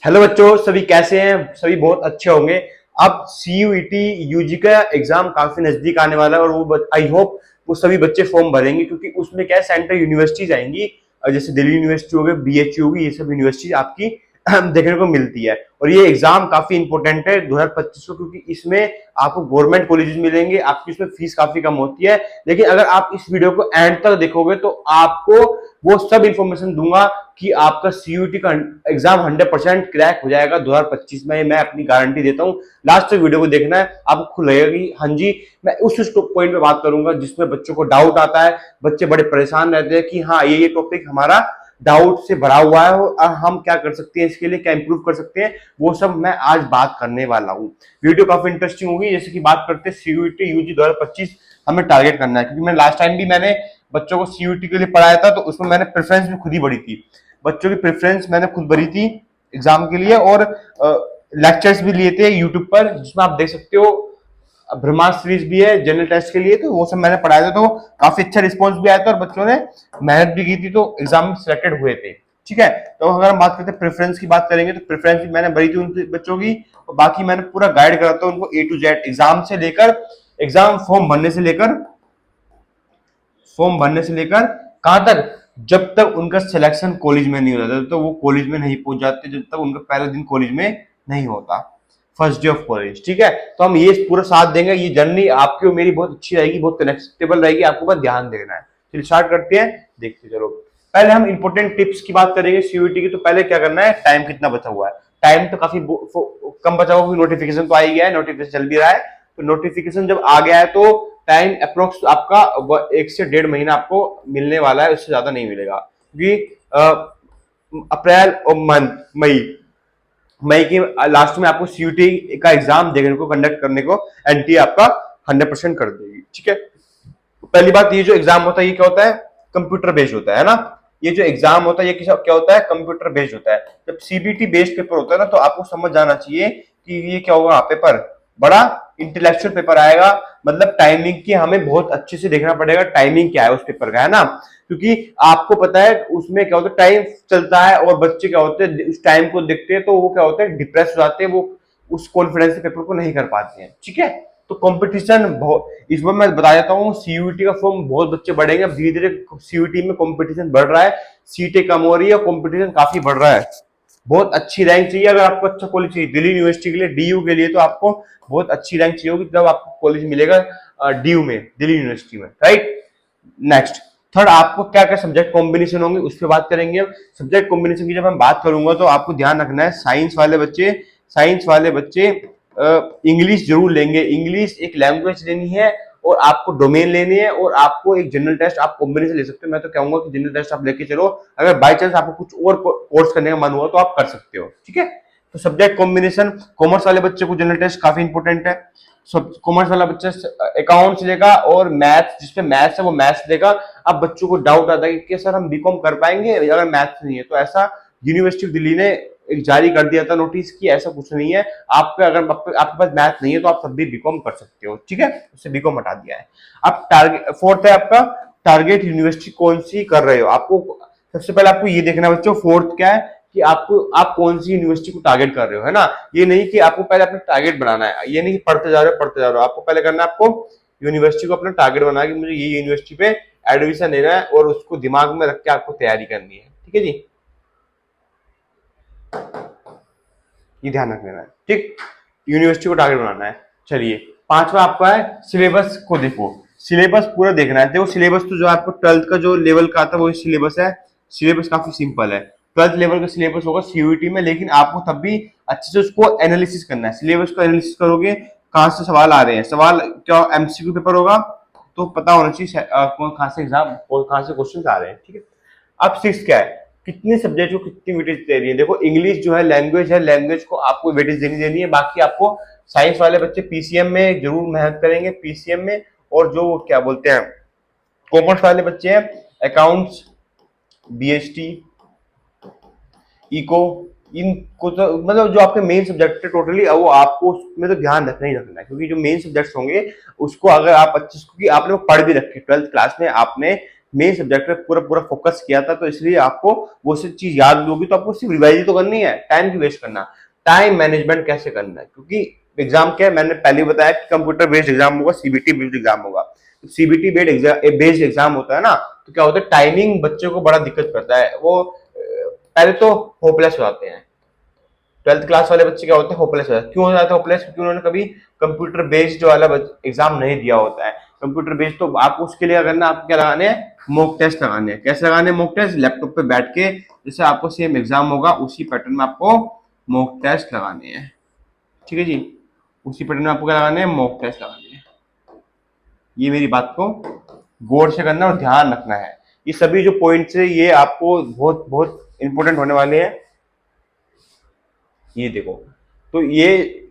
Hello बच्चों, सभी कैसे हैं? सभी बहुत अच्छे होंगे। अब सीयूईटी यूजी का एग्जाम काफी नजदीक आने वाला है और वो आई होप वो सभी बच्चे फॉर्म भरेंगे, क्योंकि उसमें क्या है, सेंट्रल यूनिवर्सिटीज आएंगी। जैसे दिल्ली यूनिवर्सिटी हो गई, बीएचयू होगी, ये सब यूनिवर्सिटीज आपकी देखने को मिलती है। और ये एग्जाम काफी इंपॉर्टेंट है 2025 को, क्योंकि इसमें आपको गवर्नमेंट कॉलेजेस मिलेंगे, आपकी इसमें फीस काफी कम होती है। लेकिन अगर आप इस वीडियो को एंड तक देखोगे तो आपको वो सब इंफॉर्मेशन दूंगा कि आपका सीयूटी का एग्जाम 100% क्रैक हो जाएगा 2025 में। मैं अपनी गारंटी देता हूं। लास्ट तक वीडियो को देखना है, आपको खुद लगेगा कि हाँ जी, मैं उस पॉइंट पे बात करूंगा जिसमें बच्चों को डाउट आता है, बच्चे बड़े परेशान रहते हैं कि हाँ ये टॉपिक हमारा डाउट से भरा हुआ है और हम क्या कर सकते हैं, इसके लिए क्या इंप्रूव कर सकते हैं, वो सब मैं आज बात करने वाला हूँ। वीडियो काफी इंटरेस्टिंग होगी। जैसे कि बात करते हैं सीयूटी यूजी 2025 हमें टारगेट करना है, क्योंकि मैं लास्ट टाइम भी मैंने बच्चों को सीयूटी के लिए पढ़ाया था, तो उसमें मैंने प्रेफरेंस भी खुद ही भरी थी। बच्चों की प्रेफरेंस मैंने खुद भरी थी एग्जाम के लिए, और लेक्चर्स भी लिए थे यूट्यूब पर, जिसमें आप देख सकते हो। ब्रह्मास्त्र सीरीज भी है जनरल टेस्ट के लिए, तो वो सब मैंने पढ़ाया था, तो काफी अच्छा रिस्पॉन्स भी आया था और बच्चों ने मेहनत भी की थी, तो एग्जाम में सिलेक्टेड हुए थे। ठीक है, तो अगर हम बात करते हैं प्रेफरेंस की, बात करेंगे तो प्रेफरेंस भी मैंने भरी थी उन बच्चों की, और बाकी मैंने पूरा गाइड करा था उनको A to Z, एग्जाम से लेकर, एग्जाम फॉर्म भरने से लेकर कहां तक, जब तक उनका सिलेक्शन कॉलेज में नहीं हो जाता, तो वो कॉलेज में नहीं पहुंच जाते, जब तक उनका पहला दिन कॉलेज में नहीं होता, फर्स्ट डे ऑफ कॉलेज। ठीक है, तो हम ये पूरा साथ देंगे। ये जर्नी आपकी और मेरी बहुत अच्छी रहेगी, बहुत कनेक्टेबल रहेगी, आपको बस ध्यान देना है। चलिए स्टार्ट करते हैं, देखते चलो। पहले हम इंपॉर्टेंट टिप्स की बात करेंगे सीयूटी की। तो पहले क्या करना है, टाइम कितना बचा हुआ है। टाइम तो काफी कम बचा हुआ, नोटिफिकेशन तो आ ही गया है, नोटिफिकेशन चल भी रहा है। तो नोटिफिकेशन जब आ गया है तो टाइम अप्रोक्स आपका 1 से 1.5 महीना आपको मिलने वाला है, उससे ज्यादा नहीं मिलेगा, क्योंकि अप्रैल और मई मई की लास्ट में आपको सीयूटी का एग्जाम देखने को, कंडक्ट करने को एनटीए आपका 100% कर देगी। ठीक है, पहली बात, ये जो एग्जाम होता है ये क्या होता है, कंप्यूटर बेस्ड होता है ना। ये जो एग्जाम होता है ये क्या होता है, कंप्यूटर बेस्ड होता है। जब सीबीटी बेस्ड पेपर होता है ना, तो आपको समझ जाना चाहिए कि ये क्या होगा, पेपर बड़ा इंटेलेक्चुअल पेपर आएगा। मतलब टाइमिंग की हमें बहुत अच्छे से देखना पड़ेगा, टाइमिंग क्या है उस पेपर का, है ना। क्योंकि आपको पता है उसमें क्या होता है, टाइम चलता है और बच्चे क्या होते हैं उस टाइम को देखते हैं, तो वो क्या होता है, डिप्रेस हो जाते हैं, वो उस कॉन्फिडेंस से पेपर को नहीं कर पाते हैं। ठीक है, तो कंपटीशन बहुत, इस बार मैं बता देता हूँ, सीयूटी का फॉर्म बहुत बच्चे बढ़ेंगे। अब धीरे धीरे सीयूटी में कंपटीशन बढ़ रहा है, सीटें कम हो रही है, कंपटीशन काफी बढ़ रहा है। बहुत अच्छी रैंक चाहिए अगर आपको अच्छा कॉलेज चाहिए, दिल्ली यूनिवर्सिटी के लिए, डीयू के लिए, तो आपको बहुत अच्छी रैंक चाहिए होगी, जब आपको कॉलेज मिलेगा डीयू में, दिल्ली यूनिवर्सिटी में, राइट। नेक्स्ट, थर्ड, आपको क्या क्या सब्जेक्ट कॉम्बिनेशन होंगे उस पर बात करेंगे। सब्जेक्ट कॉम्बिनेशन की जब हम बात करूंगा तो आपको ध्यान रखना है, साइंस वाले बच्चे इंग्लिश जरूर लेंगे। इंग्लिश एक लैंग्वेज लेनी है, और आपको डोमेन लेनी है, और आपको एक जनरल टेस्ट आप कॉम्बिनेशन ले सकते हो। मैं तो कहूंगा कि जनरल टेस्ट आप लेके चलो, अगर बाई चांस आपको कुछ और कोर्स करने का मन हुआ तो आप कर सकते हो। ठीक है, तो सब्जेक्ट कॉम्बिनेशन, कॉमर्स वाले बच्चे को जनरल टेस्ट काफी इंपॉर्टेंट है। सब कॉमर्स वाला बच्चा अकाउंट्स लेगा, और मैथ्स, जिसपे मैथ्स है वो मैथ्स लेगा। अब बच्चों को डाउट आता है कि सर हम बीकॉम कर पाएंगे अगर मैथ्स नहीं है, तो ऐसा यूनिवर्सिटी ऑफ दिल्ली ने एक जारी कर दिया था नोटिस की ऐसा कुछ नहीं है। आपके अगर आपके पास मैथ नहीं है तो आप तब भी बीकॉम कर सकते हो। ठीक है, उससे बीकॉम हटा दिया है। अब टारगेट फोर्थ है आपका, टारगेट यूनिवर्सिटी कौन सी कर रहे हो। आपको सबसे पहले आपको ये देखना बच्चों, फोर्थ क्या है कि आप कौन सी यूनिवर्सिटी को टारगेट कर रहे हो, है ना। ये नहीं कि आपको पहले अपना टारगेट बनाना है, ये नहीं कि पढ़ते जा रहे हो। आपको पहले करना है, आपको यूनिवर्सिटी को अपना टारगेट बनाना कि मुझे ये यूनिवर्सिटी पे एडमिशन लेना है, और उसको दिमाग में रख के आपको तैयारी करनी है। ठीक है जी, ये ध्यान रख लेना है। ठीक, यूनिवर्सिटी को टारगेट बनाना है। चलिए, पांचवा आपका है सिलेबस को देखो, सिलेबस पूरा देखना है। देखो सिलेबस तो जो आपको 12th का जो लेवल का आता है वही सिलेबस है। सिलेबस काफी सिंपल है, 12th लेवल का सिलेबस होगा सीयूटी में, लेकिन आपको तब भी अच्छे से उसको एनालिसिस करना है। सिलेबस को एनालिसिस करोगे, कहां से सवाल आ रहे हैं, सवाल क्या एमसीक्यू पेपर होगा, तो पता होना चाहिए कहां से एग्जाम, कहां से क्वेश्चन आ रहे हैं। ठीक है, अब सिक्स क्या है, कितने सब्जेक्ट को कितनी वेटेज दे रही है। देखो इंग्लिश जो है लैंग्वेज को आपको वेटेज देनी है। बाकी आपको साइंस वाले बच्चे पीसीएम में जरूर मेहनत करेंगे, पीसीएम में, और जो क्या बोलते हैं कॉमर्स वाले बच्चे हैं, अकाउंट्स, बीएसटी, इको, इनको तो मतलब जो आपके मेन सब्जेक्ट है टोटली, वो आपको उसमें तो ध्यान रखना ही रखना है, क्योंकि जो मेन सब्जेक्ट्स होंगे उसको अगर आप अच्छे से, क्योंकि आपने वो पढ़ भी रखे 12th क्लास में, आपने मेन सब्जेक्ट पे पूरा पूरा फोकस किया था, तो इसलिए आपको वो सब चीज याद होगी, तो आपको सिर्फ रिवाइज ही तो करनी है, टाइम की वेस्ट करना। टाइम मैनेजमेंट कैसे करना है, क्योंकि एग्जाम क्या है, मैंने पहले बताया कि कंप्यूटर बेस्ड एग्जाम होगा, सीबीटी बेस्ड एग्जाम होगा। तो सीबीटी बेस्ड एग्जाम होता है ना, तो क्या होता है, टाइमिंग बच्चों को बड़ा दिक्कत करता है। वो पहले तो होपलेस हो जाते हैं, 12th क्लास वाले बच्चे क्या होते हैं, होपलेस हो जाते हैं। क्यों हो जाते हैं होपलेस, क्योंकि उन्होंने कभी कंप्यूटर बेस्ड वाला एग्जाम नहीं दिया होता है। कंप्यूटर बेस्ड तो आपको उसके लिए अगर ना, आपको क्या लगाने हैं, मॉक टेस्ट लगाने हैं। कैसे लगाने हैं मॉक टेस्ट, लैपटॉप पे बैठ के, जैसे आपको सेम एग्जाम होगा उसी पैटर्न में आपको मॉक टेस्ट लगाने हैं। ठीक है जी, उसी पैटर्न में आपको क्या लगाने हैं, मॉक टेस्ट लगाने हैं। ये मेरी बात को गौर से करना और ध्यान रखना है। ये सभी जो पॉइंट्स है ये आपको बहुत बहुत इंपॉर्टेंट होने वाले हैं। ये देखो, तो ये,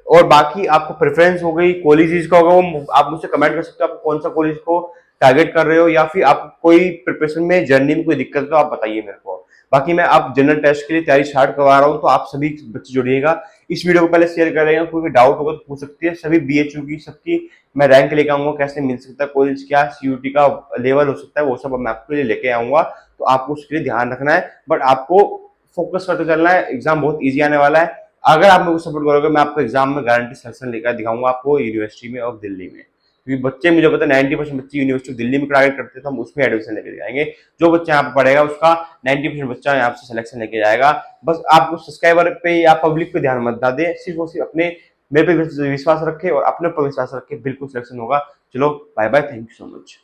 और बाकी आपको प्रेफरेंस हो गई, कॉलेजेस का होगा वो आप मुझसे कमेंट कर सकते हो, आप कौन सा कॉलेज को टारगेट कर रहे हो, या फिर आप कोई प्रिपरेशन में जर्नी में कोई दिक्कत है तो आप बताइए मेरे को। बाकी मैं आप जनरल टेस्ट के लिए तैयारी स्टार्ट करवा रहा हूँ, तो आप सभी बच्चे जुड़िएगा। इस वीडियो को पहले शेयर करेगा, कोई डाउट होगा तो पूछ सकती है। सभी बीएचयू की सबकी मैं रैंक लेके आऊंगा, कैसे मिल सकता है कॉलेज, क्या सीयूटी का लेवल हो सकता है, वो सब मैं आपके लिए लेके आऊंगा। तो आपको उसके लिए ध्यान रखना है, बट आपको फोकस करते चलना है। एग्जाम बहुत ईजी आने वाला है। अगर आप मेरे को सपोर्ट करोगे, मैं आपको एग्जाम में गारंटी सिलेक्शन लेकर दिखाऊंगा आपको यूनिवर्सिटी में ऑफ दिल्ली में। क्योंकि बच्चे, मुझे पता है 90% बच्चे यूनिवर्सिटी दिल्ली में टारगेट करते हैं, तो हम उसमें एडमिशन लेके जाएंगे। जो बच्चा यहाँ पे पढ़ेगा उसका 90% बच्चा यहाँ से सिलेक्शन लेके जाएगा। बस आपको सब्सक्राइबर पे या पब्लिक पे ध्यान मत दे, सिर्फ और सिर्फ अपने मेरे पे विश्वास रखे और अपने पर विश्वास रखे, बिल्कुल सिलेक्शन होगा। चलो bye bye, thank you so much.